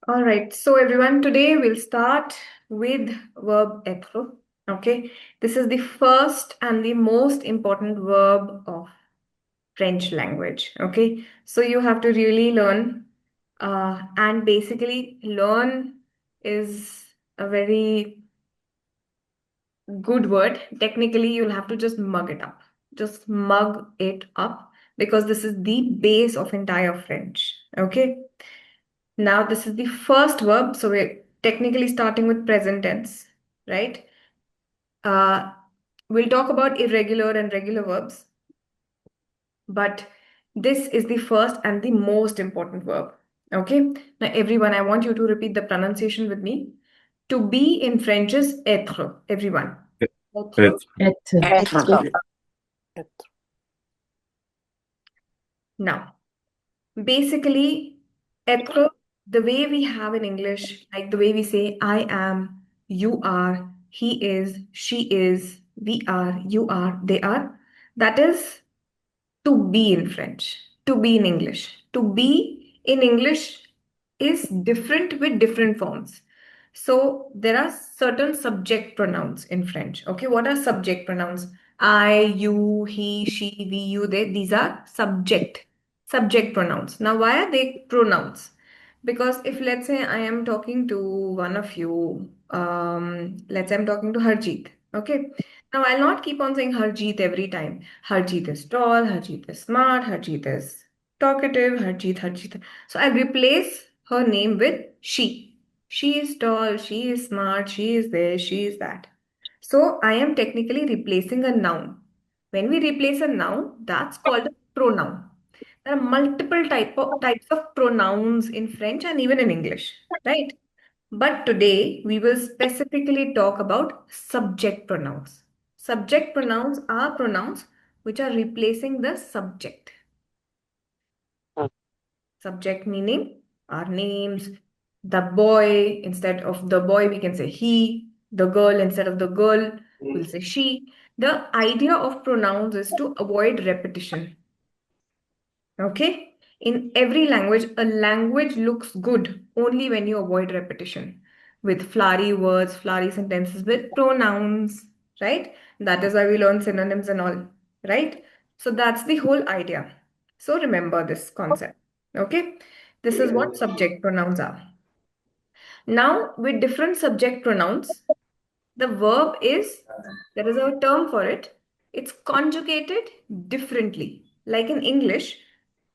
All right, so everyone, today we'll start with verb être. Okay, this is the first and the most important verb of French language. Okay, so you have to really learn, and basically, learn is a very good word. Technically, you'll have to just mug it up. Just mug it up because this is the base of entire French. Okay. Now, this is the first verb, so we're technically starting with present tense, right? Uh, we'll talk about irregular and regular verbs, but this is the first and the most important verb. Okay? Now, everyone, I want you to repeat the pronunciation with me. To be in French is être, everyone. Être. Être. Être. Now, basically, être, the way we have in English, like the way we say, I am, you are, he is, she is, we are, you are, they are, that is to be in French, to be in English. To be in English is different with different forms. So there are certain subject pronouns in French. Okay, what are subject pronouns? I, you, he, she, we, you, they. These are subject pronouns. Now, why are they pronouns? Because if let's say I am talking to one of you, let's say I'm talking to Harjeet. Okay. Now I'll not keep on saying Harjeet every time. Harjeet is tall, Harjeet is smart, Harjeet is talkative, Harjeet. So I replace her name with she. She is tall, she is smart, she is this, she is that. So I am technically replacing a noun. When we replace a noun, that's called a pronoun. There are multiple types of pronouns in French and even in English, right? But today we will specifically talk about subject pronouns. Subject pronouns are pronouns which are replacing the subject. Subject meaning our names. The boy, instead of the boy, we can say he. The girl, instead of the girl, we'll say she. The idea of pronouns is to avoid repetition. Okay? In every language, a language looks good only when you avoid repetition with flowery words, flowery sentences with pronouns, right? That is why we learn synonyms and all, right? So that's the whole idea. So remember this concept, okay? This is what subject pronouns are. Now, with different subject pronouns, the verb is, there is a term for it, it's conjugated differently. Like in English,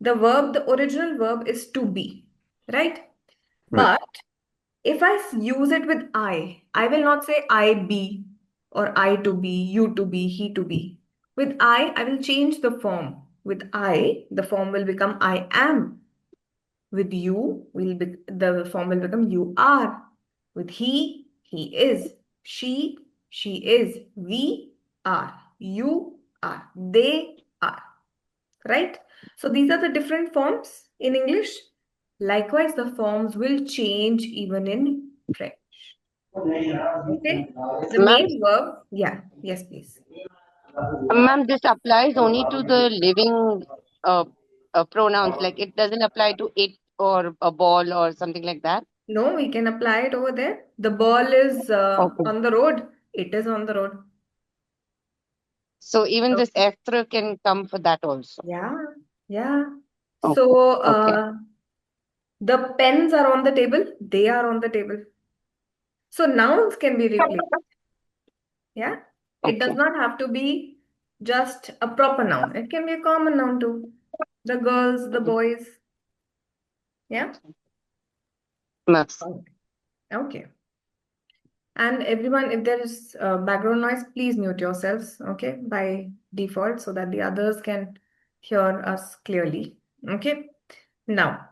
the verb, the original verb is to be, right? Right. But if I use it with I will not say I be or I to be, you to be, he to be. With I will change the form. With I, the form will become I am. With you, the form will become you are. With he is. She is. We are. You are. They are. Right? So these are the different forms in English. Likewise, the forms will change even in French. Okay? The Ma'am, main verb, yeah, yes, please. ma'am, this applies only to the living uh, pronouns. Like it doesn't apply to it or a ball or something like that. No, we can apply it over there. The ball is Okay. on the road. It is on the road. So even this Okay. Etre can come for that also. Yeah, yeah. Okay. So Okay. the pens are on the table. They are on the table. So nouns can be replaced. Yeah. It does Okay. not have to be just a proper noun. It can be a common noun too. The girls, the boys. Yeah. Maths. Okay. And everyone, if there is background noise, please mute yourselves, okay, by default, so that the others can hear us clearly. Okay. Now,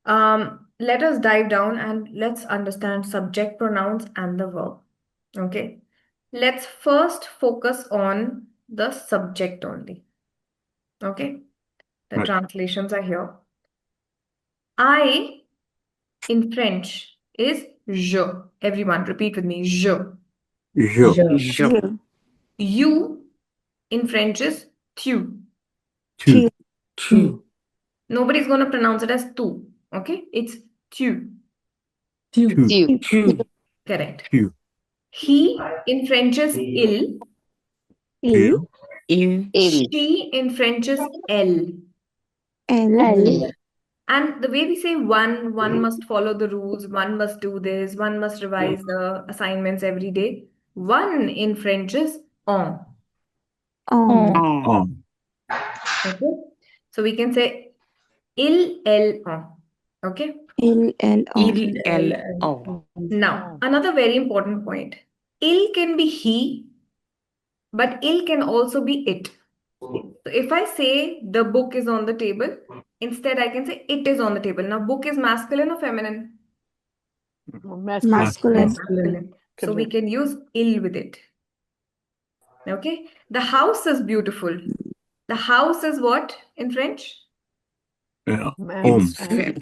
let us dive down and let's understand subject pronouns and the verb. Okay. Let's first focus on the subject only. Okay. The Right. translations are here. I in French is je. Everyone, repeat with me, je. Je. Je. You in French is tu. Tu. Nobody's going to pronounce it as tu. Okay? It's tu. two, Two. Correct. two, He in French is il. ill, Il. She in French is elle. Elle. And the way we say one must follow the rules, one must do this, one must revise the assignments every day. One in French is on. on, Okay. So we can say il, elle, on. Okay. Il. Elle. Oh. Now, another very important point. Il can be he, but il can also be it. So if I say the book is on the table, instead I can say it is on the table. Now, book is masculine or feminine? Masculine. So we can use il with it. Okay. The house is beautiful. The house is what in French? homme,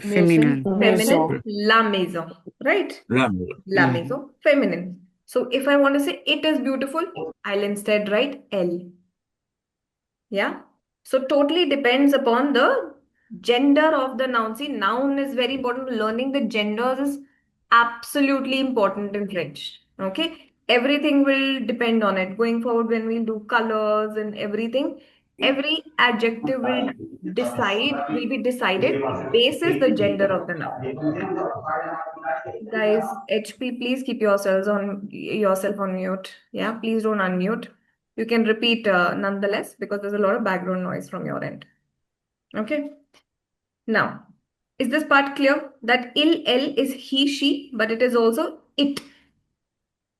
Feminine. Feminine. La maison. Right? la La maison. Feminine. So if I want to say it is beautiful, I'll instead write elle. Yeah. So totally depends upon the gender of the noun. See, noun is very important. Learning the genders is absolutely important in French. Okay. Everything will depend on it. Going forward, when we do colors and everything, every adjective will be decided basis the gender of the noun. Guys, HP, please keep yourself on mute. Yeah, please don't unmute. You can repeat nonetheless because there's a lot of background noise from your end. Okay. Now, is this part clear? That il, elle is he, she, but it is also it.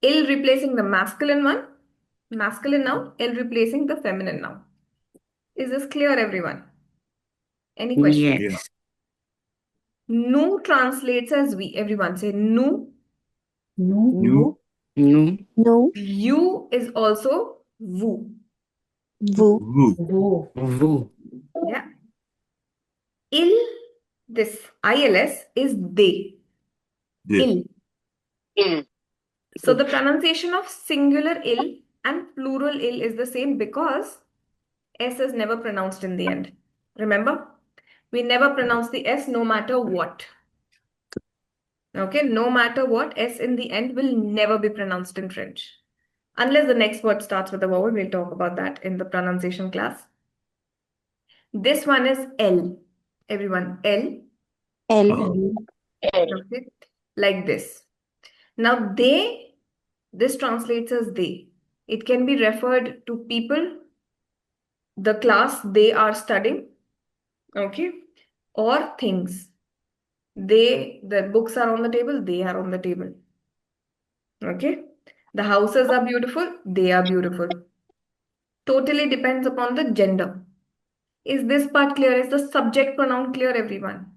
Il replacing the masculine noun, elle replacing the feminine noun. Is this clear, everyone? Any questions? Yes. Nous translates as we. Everyone say nous. nous, You is also vous. vous, Vous. Yeah. This ILS is they. they, Il. So the pronunciation of singular il and plural il is the same because S is never pronounced in the end. Remember? We never pronounce the S no matter what. Okay, no matter what, S in the end will never be pronounced in French. Unless the next word starts with a vowel, we'll talk about that in the pronunciation class. This one is Elle. Everyone, Elle. Okay, like this. Now, this translates as they. It can be referred to people, the class they are studying, okay, or things. The books are on the table, they are on the table. Okay, the houses are beautiful, they are beautiful. Totally depends upon the gender. Is this part clear? Is the subject pronoun clear, everyone?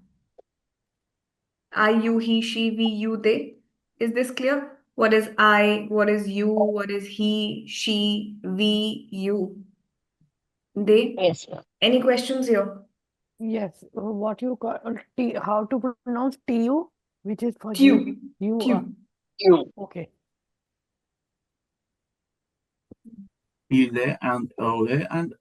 I, you, he, she, we, you, they. Is this clear? What is I? What is you? What is he, she, we, you? They? Yes. Any questions here? Yes. What you call how to pronounce tu, which is for Tu. you. Tu. You. Okay. il and elle and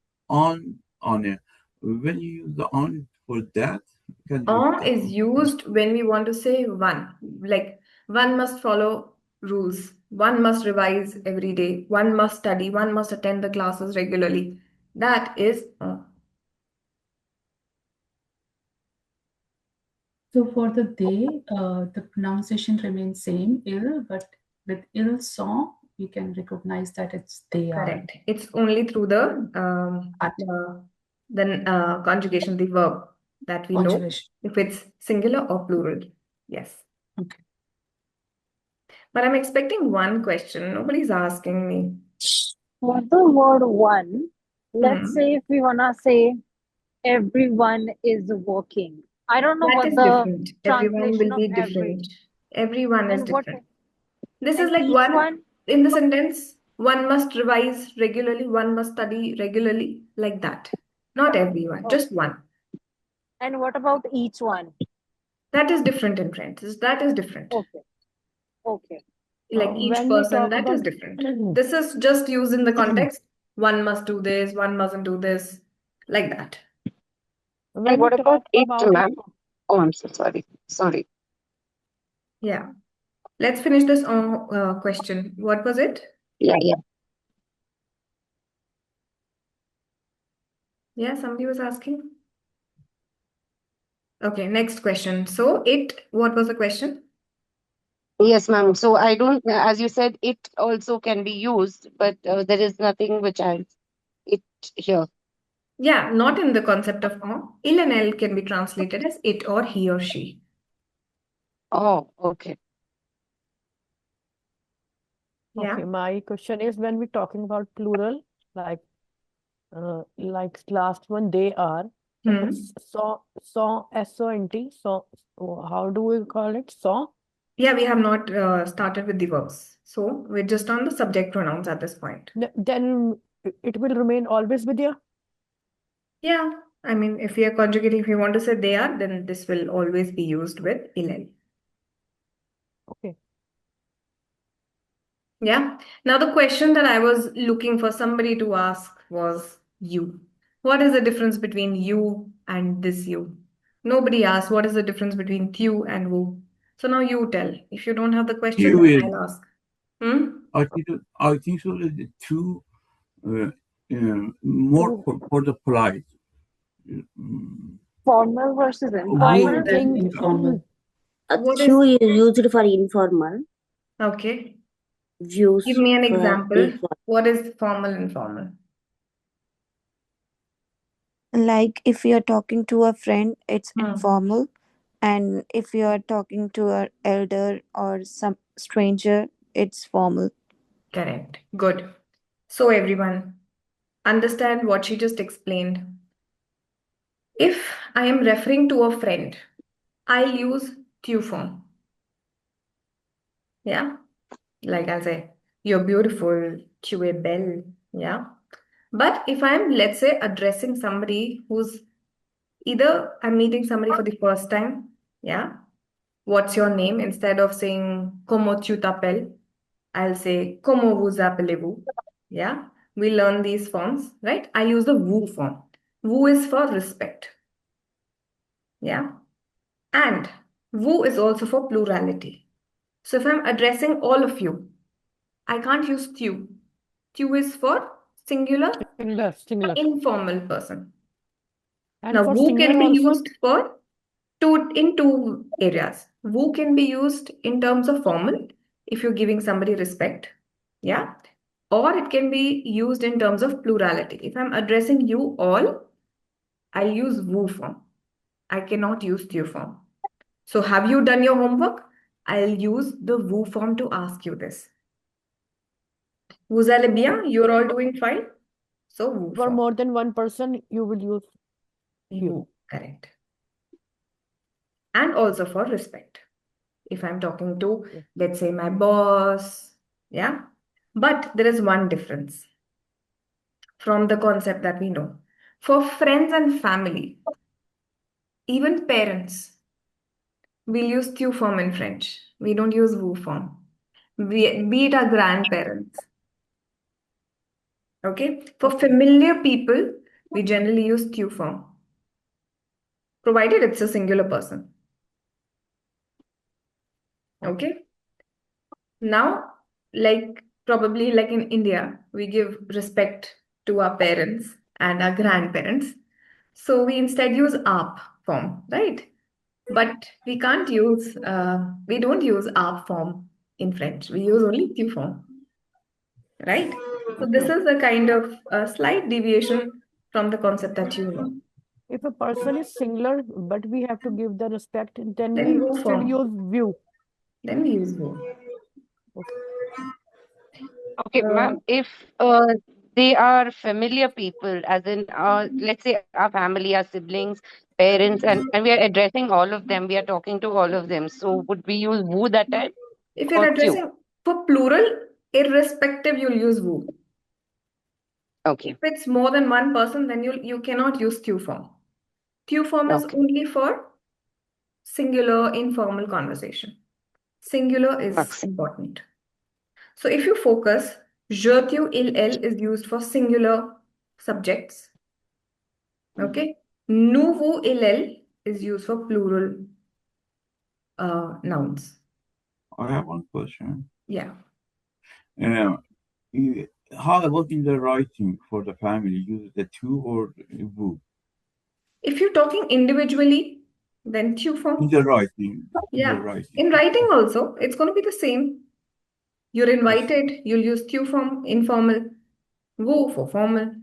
on it. When you use the on for that, can you On is used when we want to say one. Like one must follow rules. One must revise every day. One must study. One must attend the classes regularly. That is on. So for the they, the pronunciation remains same, ill, but with elles sont, we can recognize that it's they are. Correct. It's only through the conjugation, the verb, that we know Conjugation. if it's singular or plural. Yes. Okay. But I'm expecting one question. Nobody's asking me. For the word one, let's Hmm. say if we wanna say everyone is working. I don't know That what is the different. Everyone translation will of be different. Everyone is and what different. This is and like each one in the sentence, one must revise regularly, one must study regularly, like that. Not everyone, just one. and what about each one? That is different in French. That is different. Okay. Like each When we person, talk that is about different. This is just used in the context. One must do this, one mustn't do this, like that. when What we about talk it, about ma'am? Oh, I'm so sorry. Sorry. Yeah. Let's finish this question. What was it? Yeah. Yeah, somebody was asking. Okay, next question. So what was the question? Yes, ma'am. So I don't, as you said, it also can be used, but there is nothing which has it here. Yeah, not in the concept of il and elle can be translated as it or he or she. Oh, okay. Yeah. Okay, my question is when we're talking about plural, like last one, they are. So for SONT, so how do we call it? So Yeah, we have not started with the verbs. So we're just on the subject pronouns at this point. then it will remain always with you. Yeah, I mean, if we are conjugating, if you want to say they are, then this will always be used with il. Okay. Yeah. Now the question that I was looking for somebody to ask was you. What is the difference between you and this you? Nobody asked what is the difference between you and who. So now you tell. If you don't have the question, You then is, I'll ask. Hmm? I think so. The two more Who? for the polite. Mm, Formal versus I informal. Formal and think informal. What is Chew is used for informal, okay? views Give me an for example. informal. What is formal and informal? Like if you're talking to a friend, it's Hmm. informal. And if you're talking to an elder or some stranger, it's formal. Correct. Good. So everyone, understand what she just explained. If I am referring to a friend, I'll use tu form. Yeah. Like I'll say, you're beautiful, tu es belle. Yeah. But if I'm, let's say, addressing somebody who's either I'm meeting somebody for the first time, yeah. What's your name? Instead of saying comment tu t'appelles, I'll say comment vous appelez-vous. Yeah. We learn these forms, right? I use the vous form. Vous is for respect. Yeah. And vous is also for plurality. So if I'm addressing all of you, I can't use tu. Tu is for singular, singular. informal person. And Now, for vous can singular be also, used for two areas. Vous can be used in terms of formal, if you're giving somebody respect. Yeah. Or it can be used in terms of plurality. If I'm addressing you all, I'll use vous form. I cannot use tu form. So have you done your homework? I'll use the vous form to ask you this. Vous allez bien? You're all doing fine? So vous for form. more than one person, you will use you. Vous, correct. And also for respect. If I'm talking to, Yeah. let's say, my boss, yeah. But there is one difference from the concept that we know. For friends and family, even parents, we'll use tu form in French. We don't use vous form. Be it our grandparents. Okay. For Okay. familiar people, we generally use tu form, provided it's a singular person. Okay. Now, probably like in India, we give respect to our parents and our grandparents. So we instead use aap form, right? But we don't use aap form in French. We use only tu form, right? So this is a kind of a slight deviation from the concept that you know. If a person is singular, but we have to give the respect, then Then we vous still form. use view. Then we use vous. Okay, ma'am. If they are familiar people, as in, let's say our family, our siblings, parents, and we are addressing all of them, we are talking to all of them. So would we use who that time If or you're you? addressing for plural, irrespective, you'll use vous. Okay. If it's more than one person, then you cannot use tu form. Tu form is Okay. only for singular, informal conversation. Singular is Okay. important. So if you focus, je, tu, il, elle is used for singular subjects. Okay. Nous, vous, il, elle is used for plural nouns. I have one question. Yeah. How about in the writing for the family? Use the tu or vous? If you're talking individually, then tu In form. the writing. Yeah. In the writing. In writing also, it's going to be the same. You're invited, you'll use tu form, informal. Vous for formal.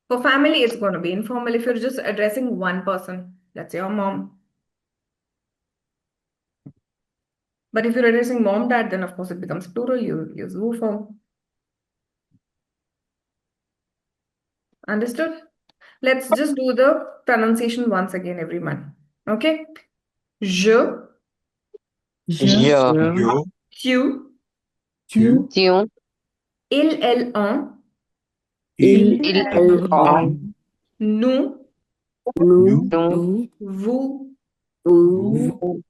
For family, it's going to be informal if you're just addressing one person, let's say your mom. But if you're addressing mom, dad, then of course it becomes plural. You use vous form. Understood? Let's just do the pronunciation once again, everyone. Okay? Je, Je, Yo, tu, tu, Tu, il, on, Il, il, elle, on, nous, nous, nous, vous, vous, vous,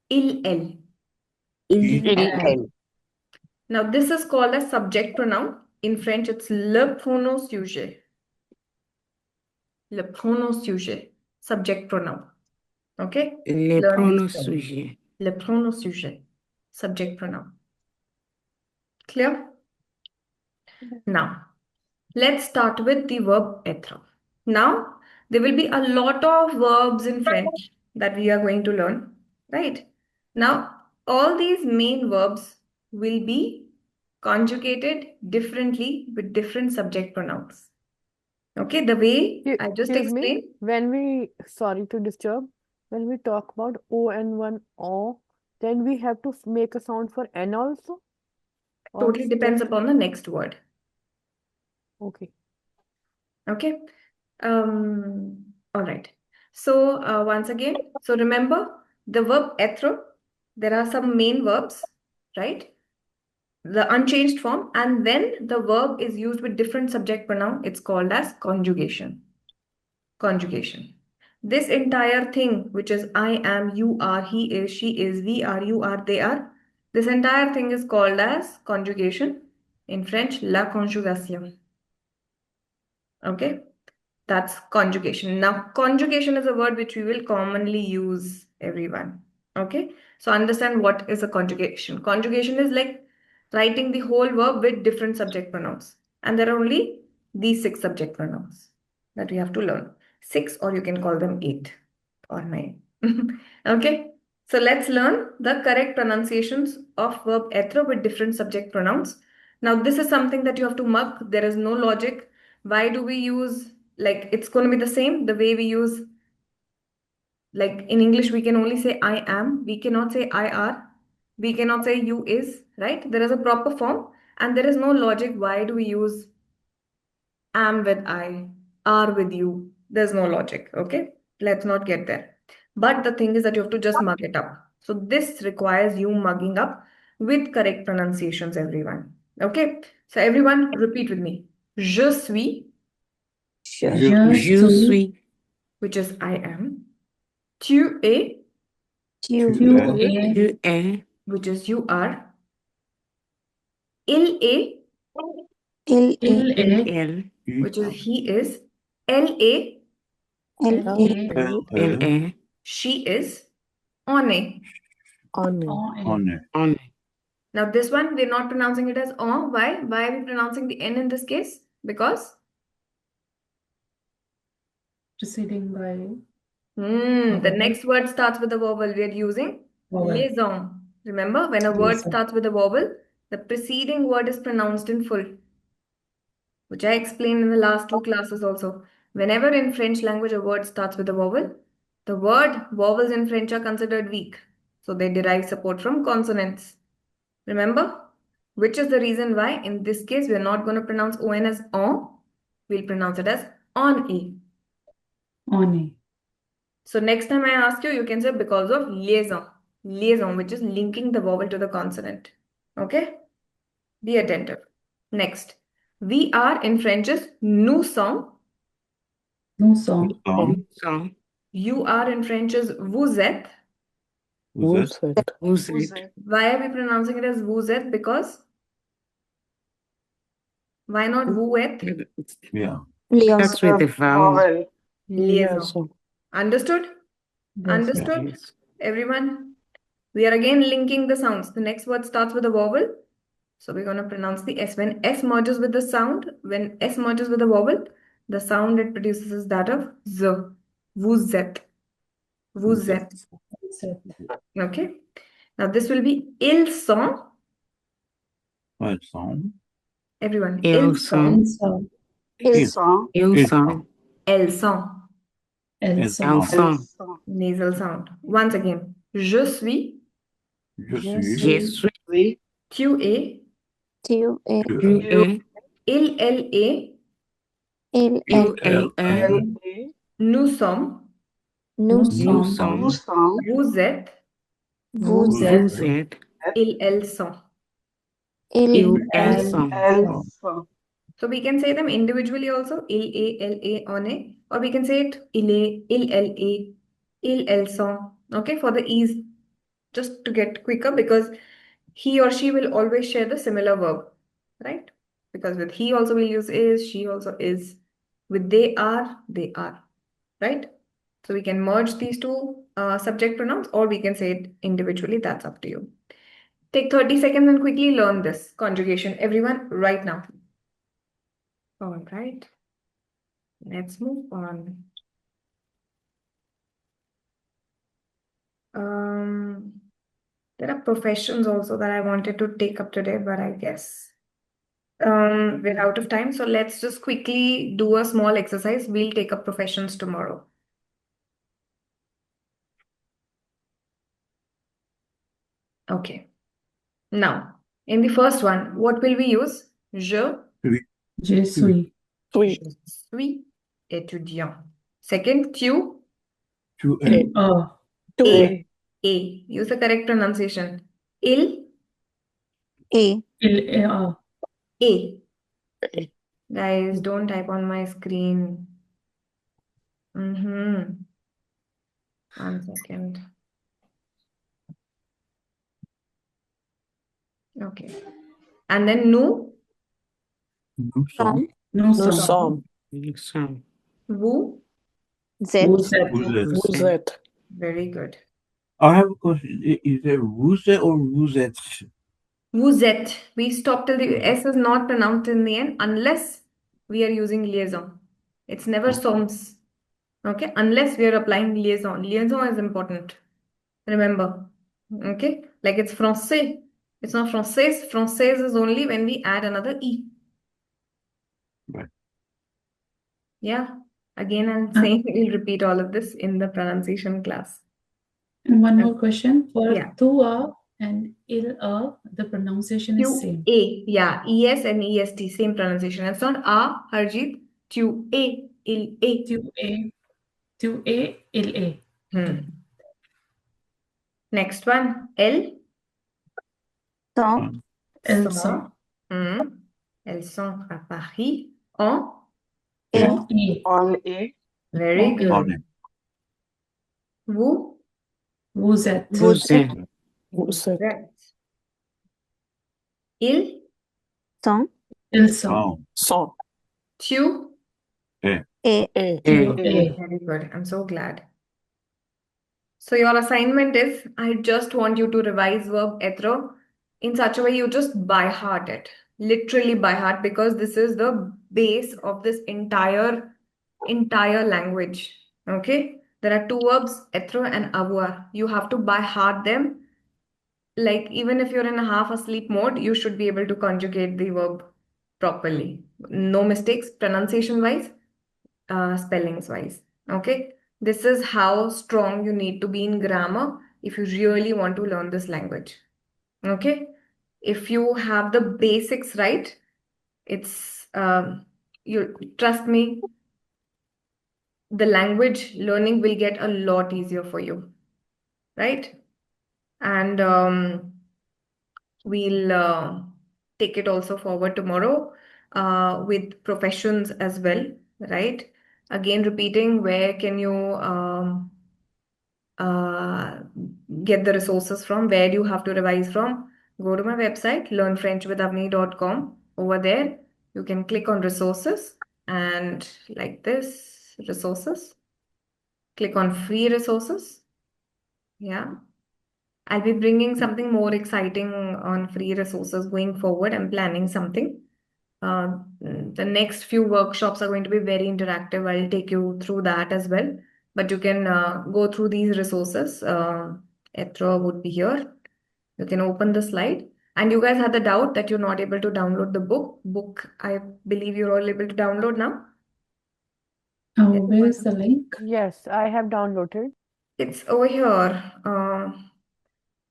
elle. il, il, elle. elle. Now this is called as subject pronoun. In French, it's le pronom sujet. Le pronom sujet. Subject pronoun. Okay? Les Learn these pronoms things. sujets. Le pronom sujet. Subject pronoun. Clear? Now, let's start with the verb être. Now, there will be a lot of verbs in French that we are going to learn, right? Now, all these main verbs will be conjugated differently with different subject pronouns. Okay, the way I just Excuse me, explained, when we, sorry to disturb, when we talk about O and one O, then we have to make a sound for N also? Or totally it's depends just, upon the next word. okay. Okay. All right. So once again, so remember the verb être, there are some main verbs, right? The unchanged form, and when the verb is used with different subject pronoun, it's called as conjugation. Conjugation. This entire thing, which is I am, you are, he is, she is, we are, you are, they are, this entire thing is called as conjugation. In French, la conjugation. Okay, that's conjugation. Now, conjugation is a word which we will commonly use, everyone. Okay, so understand what is a conjugation. Conjugation is like writing the whole verb with different subject pronouns. And there are only these 6 subject pronouns that we have to learn. 6, or you can call them 8 or 9. Okay, so let's learn the correct pronunciations of verb être with different subject pronouns. Now, this is something that you have to mug. There is no logic. Why do we use, like, it's going to be the same, the way we use, like in English, we can only say I am, we cannot say I are, we cannot say you is, right? There is a proper form and there is no logic. Why do we use am with I, are with you? There's no logic, okay? Let's not get there. But the thing is that you have to just mug it up. So this requires you mugging up with correct pronunciations, everyone. Okay? So everyone repeat with me. Je suis, Je suis, which is I am. Tu es, tu, tu es, es, Tu es, which is you are. Il est, il, il est, elle, which is he is. Elle est, elle, elle est, elle est, she is. On est. On. on est. on est. on est. Now this one, we're not pronouncing it as on. Why? Why are we pronouncing the N in this case? Because Preceding by the next word starts with a vowel. We are using vowel. liaison. Remember, when a word Liaison. starts with a vowel, the preceding word is pronounced in full, which I explained in the last 2 classes also. Whenever in French language a word starts with a vowel, the word vowels in French are considered weak. So they derive support from consonants. Remember? Which is the reason why in this case we are not going to pronounce on as on. We'll pronounce it as on e. On est. So next time I ask you, you can say because of liaison. Liaison, which is linking the vowel to the consonant. Okay? Be attentive. Next. We are in French is nous sommes. Nous sommes. Nous Sont, You are in French is vous êtes. vous êtes. vous êtes. Why are we pronouncing it as vous êtes? Because why not vous êtes? Yeah. That's with the vowel. Liaison. Understood? Yes. Understood? Yes. Everyone? We are again linking the sounds. The next word starts with a vowel. So we're going to pronounce the S. When S merges with the sound, when S merges with the vowel, the sound it produces is that of Z. Vous êtes. Vous êtes. Okay. Now this will be Ils sont. Elles sont. Everyone. Elles Ils sont. sont. Ils sont. Elles sont. Elles sont. Elles Elles sont. sont. Nasal sound. Once again. Je suis. Je Je suis. suis. Tu es. Tu es. Tu Tu es. Il, elle est. Il Il, est. elle est. es. Nous sommes. Nous Nous sommes. sommes. Vous êtes. Vous Vous êtes. Vous êtes. Elles sont. Ils Elles elles sont. sont. So we can say them individually also. Il, elle est, on est. Or we can say it il est, il, elle est, elles sont. Okay, for the ease. Just to get quicker because he or she will always share the similar verb. Right? Because with he also we'll use is, she also is. With they are. Right? So we can merge these two subject pronouns or we can say it individually. That's up to you. Take 30 seconds and quickly learn this conjugation. Everyone, right now. All right. Let's move on. There are professions also that I wanted to take up today, but I guess we're out of time. So let's just quickly do a small exercise. We'll take up professions tomorrow. Okay. Now, in the first one, what will we use? Je Je suis. suis étudiant. Second, tu Tu es. es. A. Use the correct pronunciation. Il est. Il est A. Guys, don't type on my screen. One second. Okay. And then nous, Nous sommes. Nous sommes. Nous sommes. vous. Vous êtes. Vous êtes. Vous êtes. Vous êtes. Very good. I have a question. Is it vous êtes or vous êtes? Vous êtes. We stop till the S is not pronounced in the end unless we are using liaison. It's never Okay. sommes. Okay? Unless we are applying liaison. Liaison is important. Remember. Okay? Like it's français. It's not française. Française is only when we add another E. Right. Yeah. Again, I'm saying we'll repeat all of this in the pronunciation class. And one more question for Yeah. tu and il the pronunciation is same. A. Yeah. ES and EST. Same pronunciation. It's not A, Harjeet. Tu A. Il A. Tu es, il est. Next one. Elle. Sont. Elles sont. Elles sont à Paris. En. On est. On est. Very On good. On est. Vous. Vous êtes. Vous êtes. Vous êtes. Right. Ils. Sont. Ils sont. Sont. Tu. Et. Tu es. Very good. I'm so glad. So your assignment is, I just want you to revise verb être in such a way you just by heart it. Literally by heart, because this is the base of this entire language. Okay? There are two verbs, être and avoir. You have to by heart them. Like even if you're in a half asleep mode, you should be able to conjugate the verb properly. No mistakes, pronunciation wise, spellings wise. Okay? This is how strong you need to be in grammar if you really want to learn this language. Okay? If you have the basics right, it's you trust me, the language learning will get a lot easier for you, right? And we'll take it also forward tomorrow with professions as well, right? Again, repeating, where can you get the resources from? Where do you have to revise from? Go to my website, learnfrenchwithavani.com. Over there, you can click on resources and like this, resources. Click on free resources. Yeah. I'll be bringing something more exciting on free resources going forward. I'm planning something. The next few workshops are going to be very interactive. I'll take you through that as well. But you can go through these resources. Etre would be here. You can open the slide. And you guys had the doubt that you're not able to download the book. I believe you're all able to download now. Oh, where is the link? Yes, I have downloaded. It's over here.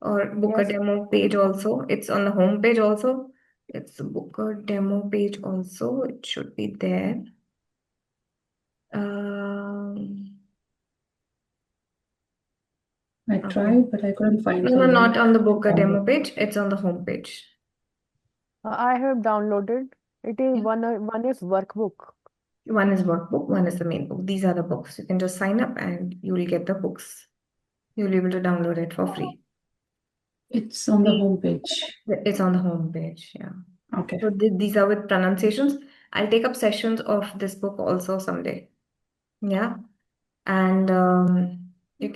Or book a Yes. demo page also. It's on the home page also. It's a book a demo page also. It should be there. I Okay. tried, but I couldn't find No, the not link. on the book a demo page. It's on the home page. I have downloaded. It is Yeah. one is workbook. One is workbook, one is the main book. These are the books. You can just sign up and you will get the books. You'll be able to download it for free. It's on the home page. It's on the home page, yeah. Okay. So these are with pronunciations. I'll take up sessions of this book also someday. Yeah. And you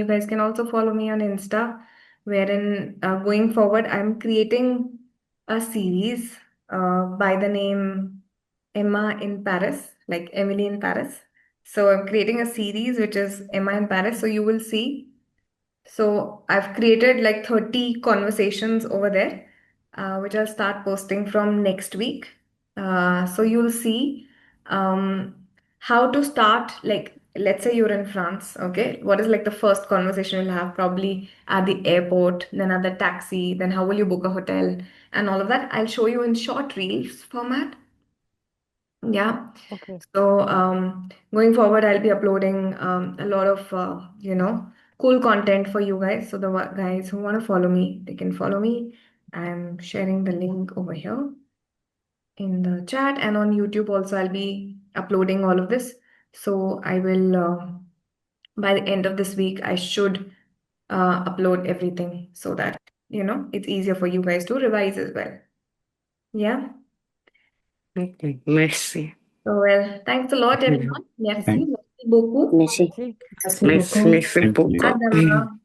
guys can also follow me on Insta, wherein going forward, I'm creating a series by the name Emma in Paris, like Emily in Paris. So I'm creating a series which is Emma in Paris. So you will see. So I've created like 30 conversations over there, which I'll start posting from next week. So you'll see how to start, like, let's say you're in France, okay? What is like the first conversation you'll have? Probably at the airport, then at the taxi, then how will you book a hotel, and all of that. I'll show you in short reels format. Yeah. Okay. So going forward, I'll be uploading a lot of cool content for you guys. So the guys who want to follow me, they can follow me. I'm sharing the link over here in the chat, and on YouTube also I'll be uploading all of this. So I will by the end of this week I should upload everything so that it's easier for you guys to revise as well. Yeah. Okay. Merci. So well, thanks a lot, everyone. Merci, Thank- merci beaucoup. Merci. See? Merci Merci, beaucoup. merci Thank you. beaucoup. À demain.